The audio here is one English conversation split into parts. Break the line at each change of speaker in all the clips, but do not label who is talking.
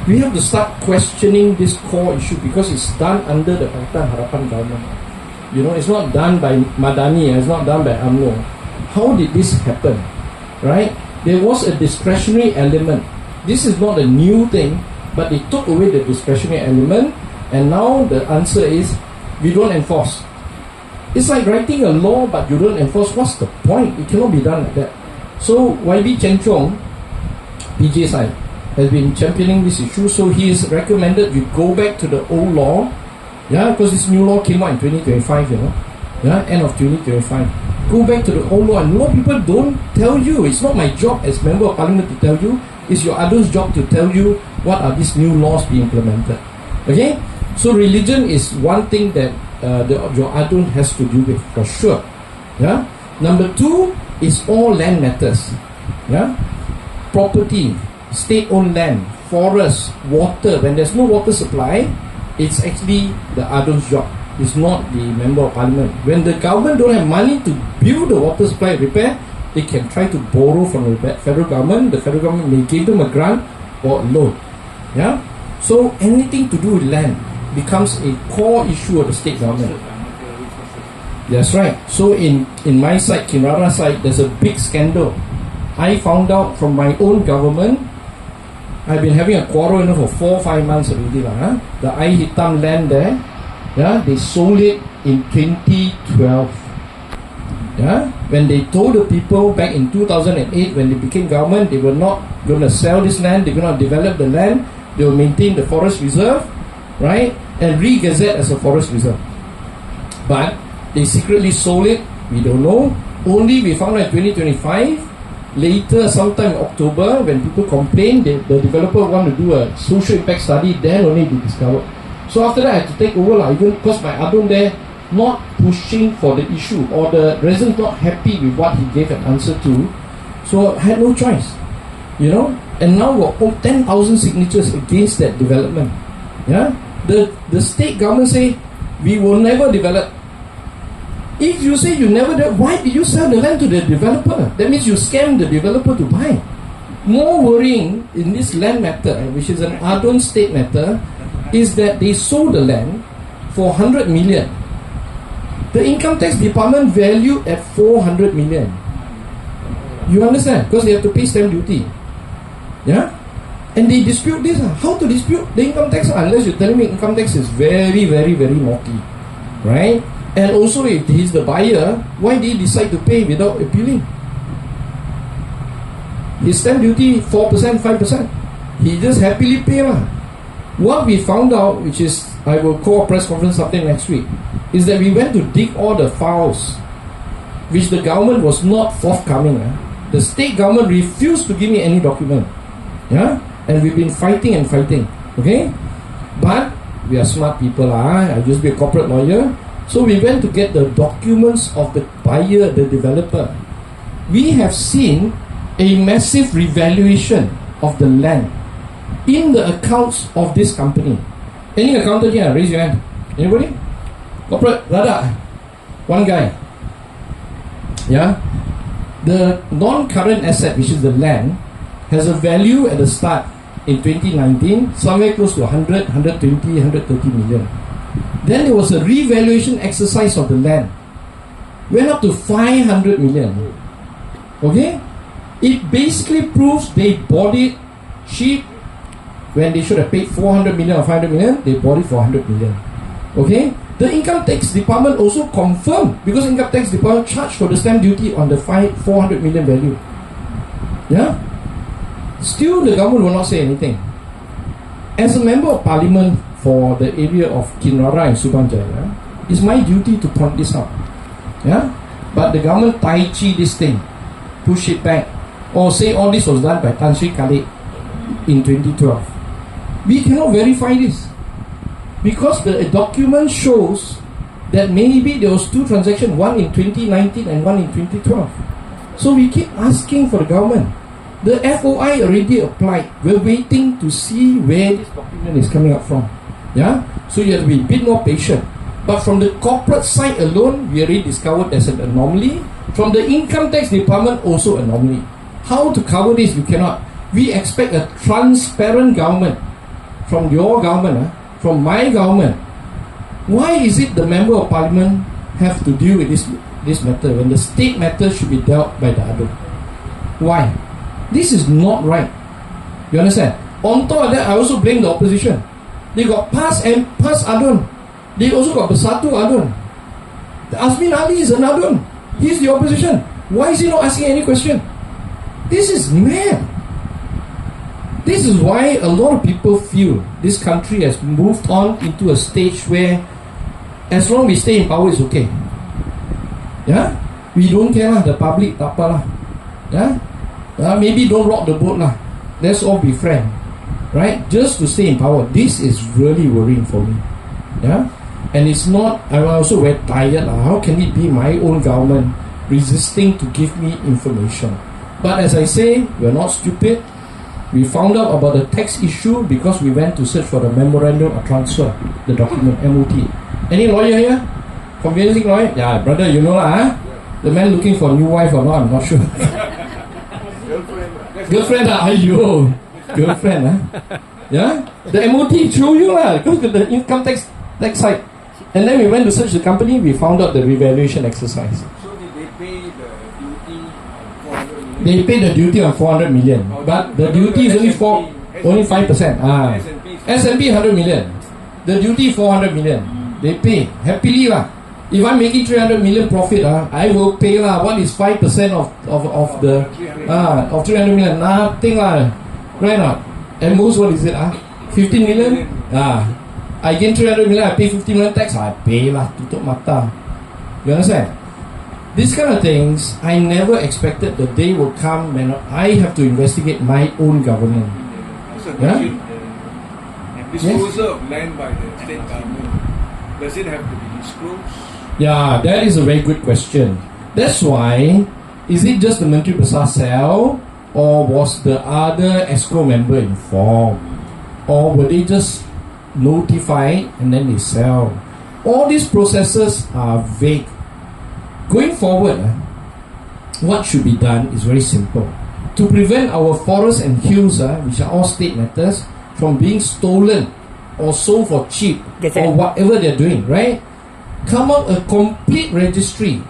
We have to start questioning this core issue because it's done under the Pakatan Harapan government. You know, it's not done by Madani, it's not done by UMNO. How did this happen? Right? There was a discretionary element. This is not a new thing, but they took away the discretionary element, and now the answer is we don't enforce. It's like writing a law but you don't enforce. What's the point? It cannot be done like that. So YB Chen Chong, PJ side, has been championing this issue. So he has recommended we go back to the old law. Yeah, because this new law came out in 2025, you know. Yeah, end of 2025. Go back to the old law, and a lot of people don't tell you. It's not my job as Member of Parliament to tell you. It's your other's job to tell you what are these new laws being implemented. Okay? So religion is one thing that your adun has to do with, for sure. Yeah. Number two is all land matters. Yeah. Property, state-owned land, forest, water. When there's no water supply, it's actually the adun's job. It's not the Member of Parliament. When the government don't have money to build the water supply repair, they can try to borrow from the federal government. The federal government may give them a grant or a loan. Yeah. So anything to do with land becomes a core issue of the state government. That's right. So in my side, Kinrara side, there's a big scandal. I found out from my own government. I've been having a quarrel for 4 or 5 months already. The I Hitam land there, yeah, they sold it in 2012. Yeah, when they told the people back in 2008 when they became government, they were not going to sell this land, they were going to develop the land, they will maintain the forest reserve, right, and re-gazette as a forest reserve. But they secretly sold it, we don't know. Only we found out in 2025. Later, sometime in October, when people complained, the developer want to do a social impact study, then only they discovered. So after that, I had to take over, even because my adun there not pushing for the issue, or the resident not happy with what he gave an answer to. So I had no choice, you know. And now we're 10,000 signatures against that development. Yeah, the state government say we will never develop. If you say you never do, why did you sell the land to the developer? That means you scam the developer to buy. More worrying in this land matter, which is an adun state matter, is that they sold the land for 100 million. The income tax department valued at 400 million. You understand? Because they have to pay stamp duty. Yeah? And they dispute this. How to dispute the income tax? Unless you're telling me income tax is very, very, very naughty. Right? And also, if he's the buyer, why did he decide to pay without appealing? His stamp duty 4%, 5%. He just happily pay. What we found out, which is, I will call a press conference something next week, is that we went to dig all the files, which the government was not forthcoming. The state government refused to give me any document. Yeah? And we've been fighting and fighting. Okay? But we are smart people. I used to be a corporate lawyer. So we went to get the documents of the buyer, the developer. We have seen a massive revaluation of the land in the accounts of this company. Any accountant here? Raise your hand. Anybody? Corporate? Rada? One guy. Yeah? The non-current asset, which is the land, has a value at the start in 2019, somewhere close to 100, 120, 130 million. Then there was a revaluation exercise of the land. Went up to 500 million. Okay? It basically proves they bought it cheap when they should have paid 400 million or 500 million. They bought it for 100 million. Okay? The income tax department also confirmed, because income tax department charged for the stamp duty on the 400 million value. Yeah? Still the government will not say anything. As a member of parliament for the area of Kinrara and Subanjaya, it's my duty to point this out. Yeah? But the government tai chi this thing, push it back, or say all this was done by Tan Sri Khalid in 2012. We cannot verify this, because the document shows that maybe there was 2 transactions, one in 2019 and one in 2012. So we keep asking for the government. The FOI already applied. We're waiting to see where this document is coming up from. Yeah? So you have to be a bit more patient. But from the corporate side alone, we already discovered there's an anomaly. From the income tax department, also anomaly. How to cover this? We cannot. We expect a transparent government. from your government, from my government, why is it the member of parliament have to deal with this matter when the state matter should be dealt by the other? Why? This is not right. You understand? On top of that, I also blame the opposition. They got PAS and PAS Adun. They also got Bersatu Adun. Azmin Ali is an Adun. He's the opposition. Why is he not asking any question? This is mad. This is why a lot of people feel this country has moved on into a stage where as long we stay in power, it's okay. Yeah? We don't care lah, the public, tak apa lah. Yeah? Maybe don't rock the boat lah. Let's all be friends. Right? Just to stay in power. This is really worrying for me. Yeah? And it's not, I'm also very tired lah. How can it be my own government resisting to give me information? But as I say, we're not stupid. We found out about the tax issue because we went to search for the memorandum of transfer, the document, MOT. Any lawyer here? Conveyancing lawyer? Yeah, brother, you know lah, huh? The man looking for a new wife or not, I'm not sure. Girlfriend, aiyo. Girlfriend, huh? Yeah? The MOT through you lah, because the income tax side. And then we went to search the company, we found out the revaluation exercise.
So did they pay the duty on 400 million?
They paid the duty on 400 million, but the duty is only 5%. S&P 100 million. The duty 400 million. They pay happily lah. If I'm making 300 million profit, I will pay lah. What is 5% of the 300 million? Nothing lah. Right not? And most, what is it? 15 million? I gain 300 million, I pay 15 million tax. I pay lah. Tutup mata. You understand? These kind of things, I never expected the day will come when I have to investigate my own government.
Yeah? Disposal of land by the state government, does it have to be disclosed?
Yeah, that is a very good question. That's why, is it just the Menteri Besar cell, or was the other ESCO member informed? Or were they just notified and then they sell? All these processes are vague. Going forward, what should be done is very simple. To prevent our forests and hills, which are all state matters, from being stolen or sold for cheap, or whatever they're doing, right? Come up a complete registry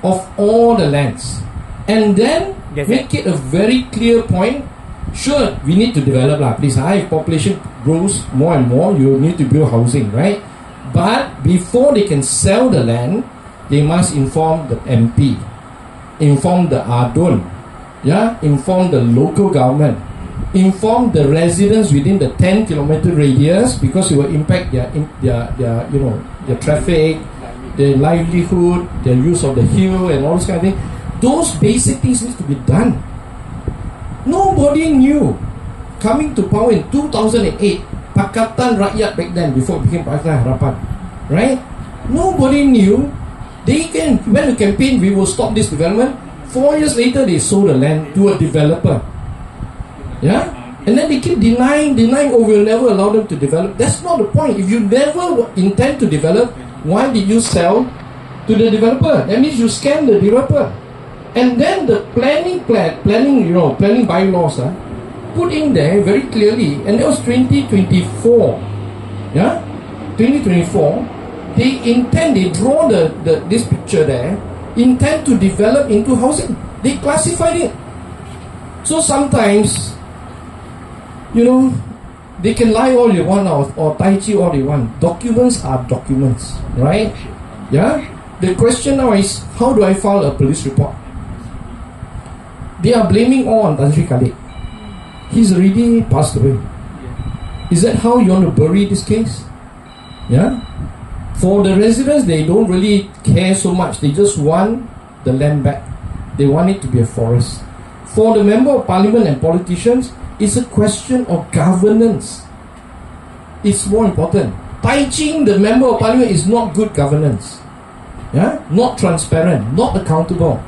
of all the lands, and then make it a very clear point. Sure, we need to develop lah. Please, if population grows more and more, you need to build housing, right? But before they can sell the land, they must inform the MP, inform the Adun, inform the local government, inform the residents within the 10-kilometer radius, because it will impact their traffic, their livelihood, their use of the hill and all this kind of thing. Those basic things need to be done. Nobody knew. Coming to power in 2008, Pakatan Rakyat back then, before it became Pakatan Harapan, right? Nobody knew. They went to campaign, we will stop this development. 4 years later, they sold the land to a developer. Yeah? And then they keep denying, oh, we'll never allow them to develop. That's not the point. If you never intend to develop, why did you sell to the developer? That means you scam the developer. And then the planning bylaws put in there very clearly, and that was 2024. Yeah? 2024. They draw this picture there, intend to develop into housing. They classified it. So sometimes, they can lie all they want or tai chi all they want. Documents are documents, right? Yeah? The question now is, how do I file a police report? They are blaming all on Tan Sri Khalid. He's already passed away. Is that how you want to bury this case? Yeah? For the residents, they don't really care so much. They just want the land back. They want it to be a forest. For the member of parliament and politicians, it's a question of governance. It's more important. Tai Ching, the member of parliament, is not good governance. Yeah? Not transparent, not accountable.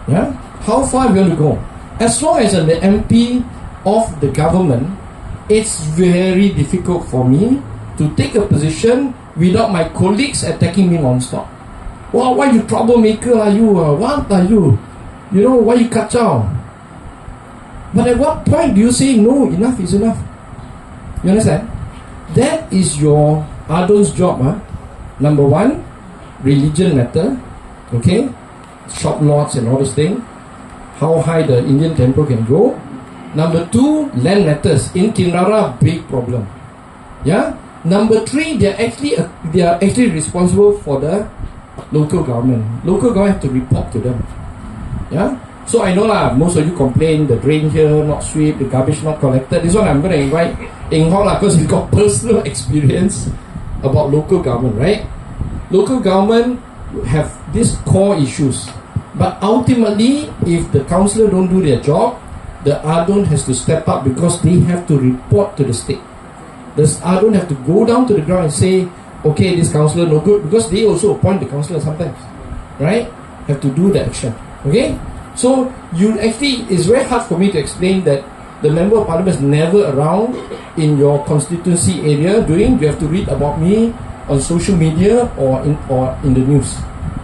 Yeah? How far we want to go? As long as I'm the MP of the government, it's very difficult for me to take a position without my colleagues attacking me non-stop. Well, why you troublemaker are you? What are you? Why you kacau? But at what point do you say, no, enough is enough? You understand? That is your Adon's job. Number one, religion matter. Okay, shop lots and all this thing. How high the Indian temple can go. Number two, land matters. In Kinrara, big problem. Yeah. Number three, they are actually responsible for the local government. Local government have to report to them. Yeah. So I know lah, most of you complain the drain here not swept, the garbage not collected. This one I'm going to invite Eng Hock lah, because he's got personal experience about local government, right? Local government have these core issues, but ultimately, if the councillor don't do their job, the Adon has to step up because they have to report to the state. The Adon have to go down to the ground and say, okay, this councillor no good, because they also appoint the councillor sometimes, right? Have to do the action. Okay, so you actually, it's very hard for me to explain that the member of parliament is never around in your constituency area doing. You have to read about me on social media or in the news.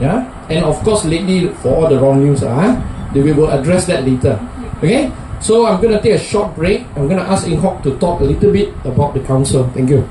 Yeah, and of course lately for all the wrong news, we will address that later. Okay, so I'm going to take a short break. I'm going to ask Eng Hock to talk a little bit about the council. Thank you.